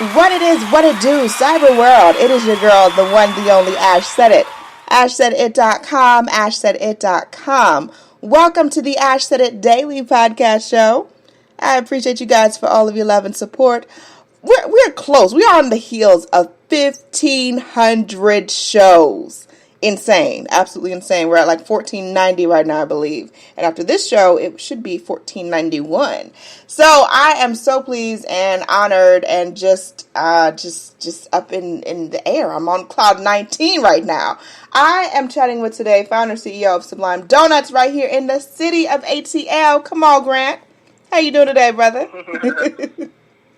What it is, what it do, cyber world. It is your girl, the one, the only Ash Said It. AshSaidIt.com, AshSaidIt.com. Welcome to the Ash Said It Daily Podcast Show. I appreciate you guys for all of your love and support. We're close. We are on the heels of 1,500 shows. Insane. Absolutely insane. We're at like 1490 right now, I believe. And after this show, it should be 1491. So I am so pleased and honored and just up in the air. I'm on cloud 19 right now. I am chatting with today founder CEO of Sublime Doughnuts right here in the city of ATL, Kamal Grant. How you doing today, brother?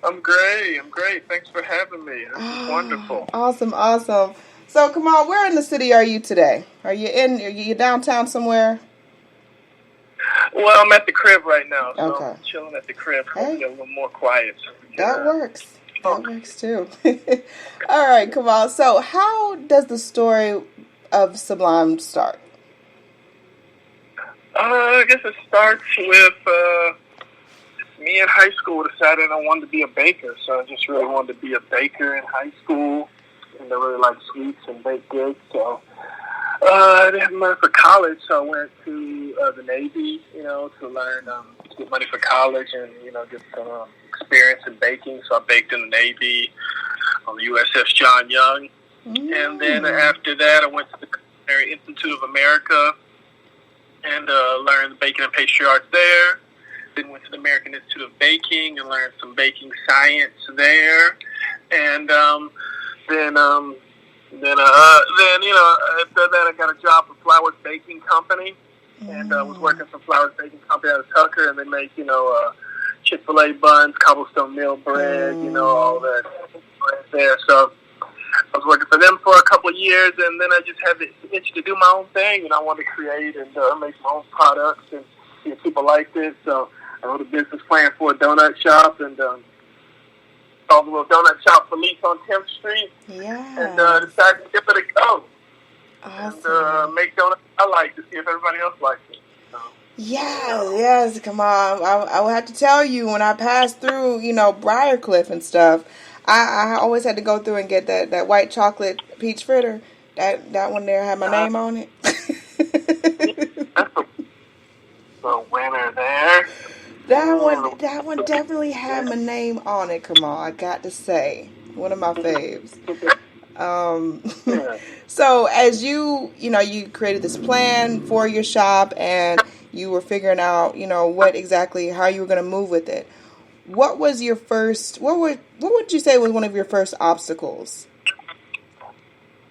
I'm great. Thanks for having me. This is wonderful. Awesome. So, Kamal, where in the city are you today? Are you downtown somewhere? Well, I'm at the crib right now, so Okay. I'm chilling at the crib. Hey. A little more quiet. So that works. That works too. All right, Kamal. So, how does the story of Sublime start? I guess it starts with me in high school decided I wanted to be a baker. So I just really wanted to be a baker in high school. And I really like sweets and baked goods. So I didn't have money for college, so I went to the Navy, to learn, to get money for college and, get some experience in baking. So I baked in the Navy on the USS John Young. And then after that, I went to the Culinary Institute of America and learned baking and pastry arts there. Then went to the American Institute of Baking and learned some baking science there. And then after that, I got a job for Flowers Baking Company, and I was working for Flowers Baking Company out of Tucker, and they make Chick-fil-A buns, cobblestone meal bread, all that right there. So I was working for them for a couple of years, and then I just had the itch to do my own thing, and I wanted to create and make my own products, and people liked it. So I wrote a business plan for a donut shop, and called the little donut shop Felice on 10th Street. Yeah. And decided to give it a go. Awesome. And make donuts I like to see if everybody else likes it. So. Yes, come on. I will have to tell you, when I passed through, Briarcliff and stuff, I always had to go through and get that white chocolate peach fritter. That one there had my name on it. That's the winner there. That one definitely had my name on it, Kamal. I got to say, one of my faves. So as you created this plan for your shop and you were figuring out, how you were going to move with it. What would you say was one of your first obstacles?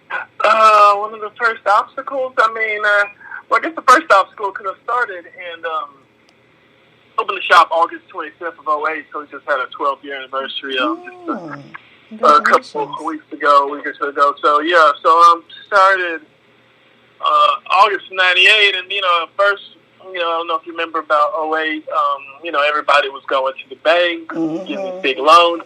One of the first obstacles, I guess the first obstacle could have started and opened the shop August 25th of 08, so we just had a 12-year anniversary a couple of weeks ago, a week or two ago. So, started August 98, and, first, I don't know if you remember about 08, everybody was going to the bank, getting these big loans,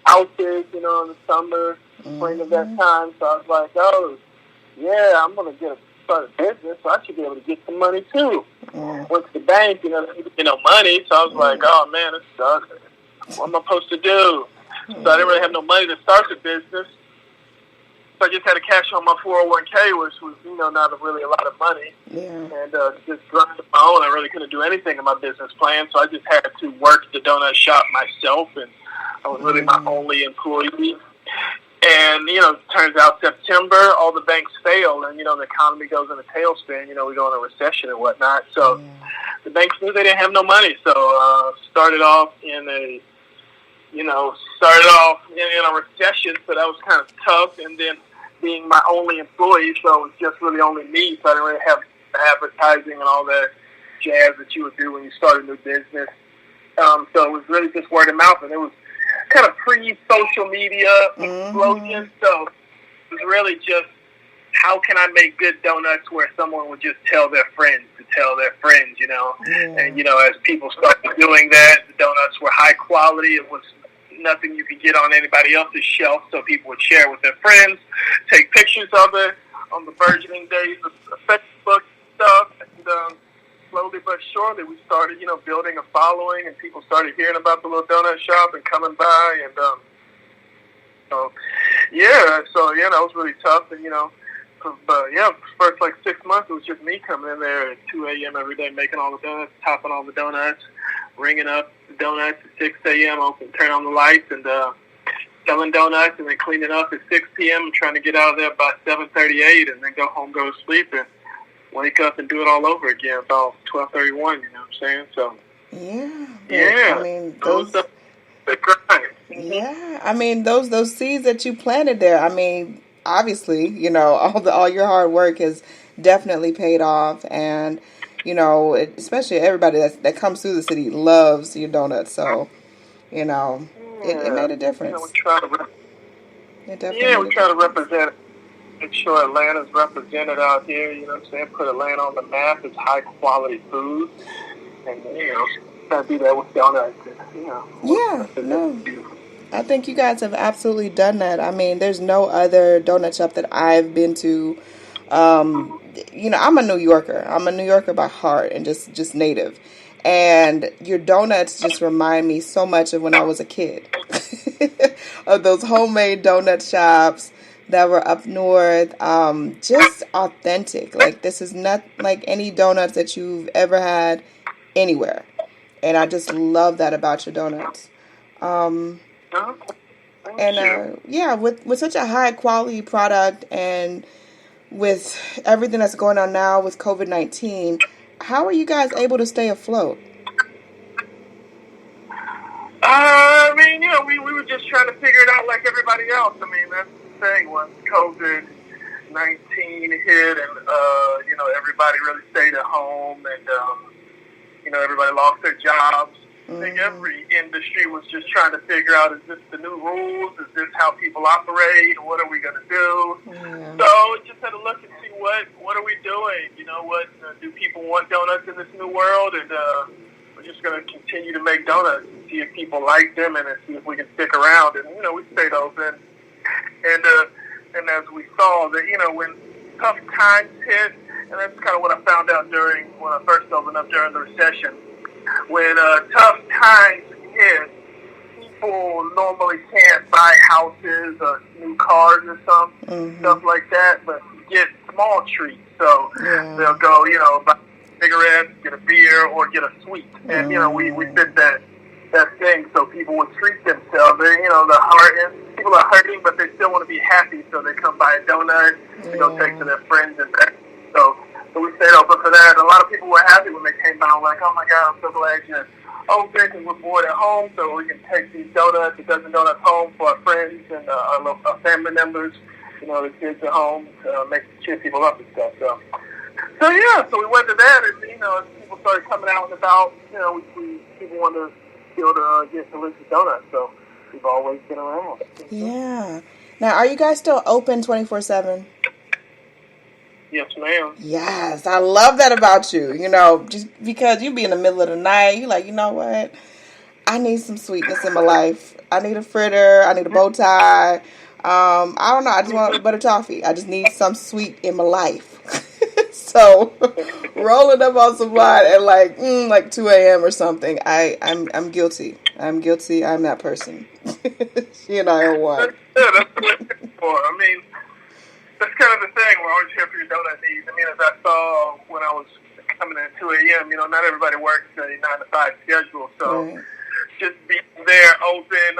houses, in the summer, spring of that time. So I was like, I'm going to start a business, so I should be able to get some money, too. Went to the bank, no money, so I was like, oh, man, this sucks. What am I supposed to do? So I didn't really have no money to start the business. So I just had to cash on my 401k, which was, not really a lot of money. Yeah. And just running my own, I really couldn't do anything in my business plan, so I just had to work the donut shop myself, and I was really my only employee. And, it turns out September, all the banks fail, and, the economy goes in a tailspin. We go in a recession and whatnot. So the banks knew they didn't have no money. So started off in a recession, so that was kind of tough. And then being my only employee, so it was just really only me, so I didn't really have advertising and all that jazz that you would do when you start a new business. So it was really just word of mouth, and it was kind of pre-social media explosion. So it was really just, how can I make good donuts where someone would just tell their friends to tell their friends, And, as people started doing that, the donuts were high quality. It was nothing you could get on anybody else's shelf, so people would share with their friends, take pictures of it on the burgeoning days of Facebook stuff. And slowly but surely, we started, building a following, and people started hearing about the little donut shop and coming by. And So that was really tough, and but first like 6 months it was just me coming in there at 2 a.m. every day, making all the donuts, topping all the donuts, ringing up the donuts at 6 a.m. Open, turn on the lights, and selling donuts, and then cleaning up at 6 p.m. and trying to get out of there by 7:38, and then go home, go to sleep, and wake up and do it all over again about 12:31. You know what I'm saying? So I mean, those the grind. Yeah, I mean those seeds that you planted there. I mean, obviously, all your hard work has definitely paid off, and especially everybody that comes through the city loves your donuts. So, it made a difference. We try to represent, make sure Atlanta's represented out here. You know what I'm saying? Put Atlanta on the map. It's high quality food, and try to do that with donuts. I think you guys have absolutely done that. I mean, there's no other donut shop that I've been to. I'm a New Yorker. I'm a New Yorker by heart and just native. And your donuts just remind me so much of when I was a kid. Of those homemade donut shops that were up north. Just authentic. Like, this is not like any donuts that you've ever had anywhere. And I just love that about your donuts. With such a high quality product, and with everything that's going on now with COVID-19, how are you guys able to stay afloat? We were just trying to figure it out like everybody else. I mean, that's the thing. Once COVID-19 hit, and everybody really stayed at home, and everybody lost their jobs. I think every industry was just trying to figure out, is this the new rules? Is this how people operate? What are we going to do? Yeah. So just had to look and see what are we doing? Do people want donuts in this new world? And we're just going to continue to make donuts and see if people like them, and see if we can stick around. And, we stayed open. And as we saw that, when tough times hit, and that's kind of what I found out when I first opened up during the recession. When tough times hit, people normally can't buy houses or new cars or stuff like that, but get small treats. So they'll go, buy cigarettes, get a beer, or get a sweet. And, we did that thing so people would treat themselves. People are hurting, but they still want to be happy, so they come buy a donut to go take to their friends and family. So we stayed open for that. And a lot of people were happy when they came down, like, oh my God, I'm so glad you're open, because we're bored at home, so we can take these donuts, a dozen donuts home for our friends and our family members, the kids at home, to cheer people up and stuff. So we went to that, and, as people started coming out and about, people wanted to be able to get delicious donuts, so we've always been around. Yeah. Now, are you guys still open 24/7? Yes, ma'am. Yes, I love that about you. Just because you be in the middle of the night, you're like, you know what? I need some sweetness in my life. I need a fritter. I need a bow tie. I don't know. I just want butter toffee. I just need some sweet in my life. So, rolling up on some wine at like 2 a.m. or something, I'm guilty. I'm guilty. I'm that person. She and I are one. That's what I'm looking for. I mean, that's kind of the thing. We're always here for your donut needs. I mean, as I saw when I was coming in at 2 a.m., not everybody works a 9 to 5 schedule. So just being there open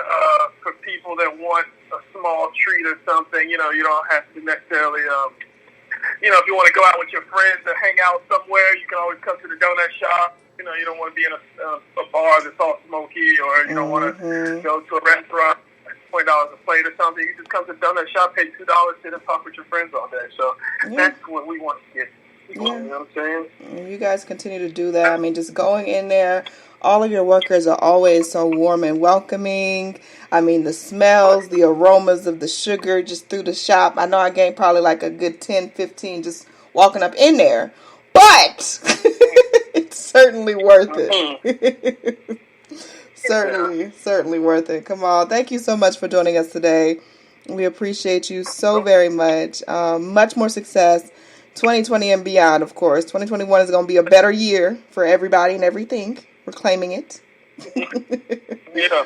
for people that want a small treat or something, you don't have to necessarily, if you want to go out with your friends or hang out somewhere, you can always come to the donut shop. You don't want to be in a bar that's all smoky, or you don't want to go to a restaurant. $20 a plate or something. You just come to the donut shop, pay $2, sit and talk with your friends all day. So that's what we want to get. You know what I'm saying? You guys continue to do that. I mean, just going in there, all of your workers are always so warm and welcoming. I mean, the smells, the aromas of the sugar just through the shop. I know I gained probably like a good 10, 15 just walking up in there, but it's certainly worth it. Certainly worth it. Kamal, thank you so much for joining us today. We appreciate you so very much. Much more success, 2020 and beyond, of course. 2021 is going to be a better year for everybody and everything. We're claiming it. Yeah.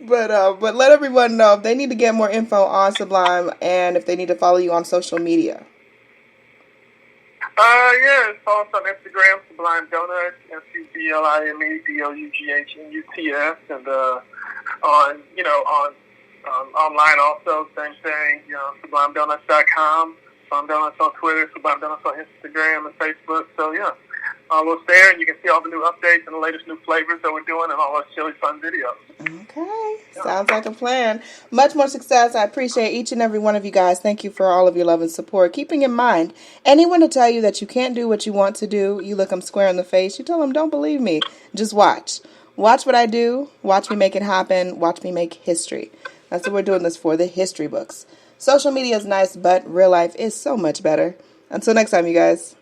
But let everyone know if they need to get more info on Sublime and if they need to follow you on social media. Yeah, follow us on Instagram, Sublime Doughnuts, SUBLIME DOUGHNUTS, and on online also, same thing. SublimeDoughnuts.com, Sublime Doughnuts on Twitter, Sublime Doughnuts on Instagram and Facebook. So yeah, we'll stay there and you can see all the new updates and the latest new flavors that we're doing and all those chili fun videos. Okay, sounds like a plan. Much more success. I appreciate each and every one of you guys. Thank you for all of your love and support. Keeping in mind, anyone to tell you that you can't do what you want to do, you look them square in the face, you tell them, don't believe me. Just watch. Watch what I do. Watch me make it happen. Watch me make history. That's what we're doing this for, the history books. Social media is nice, but real life is so much better. Until next time, you guys.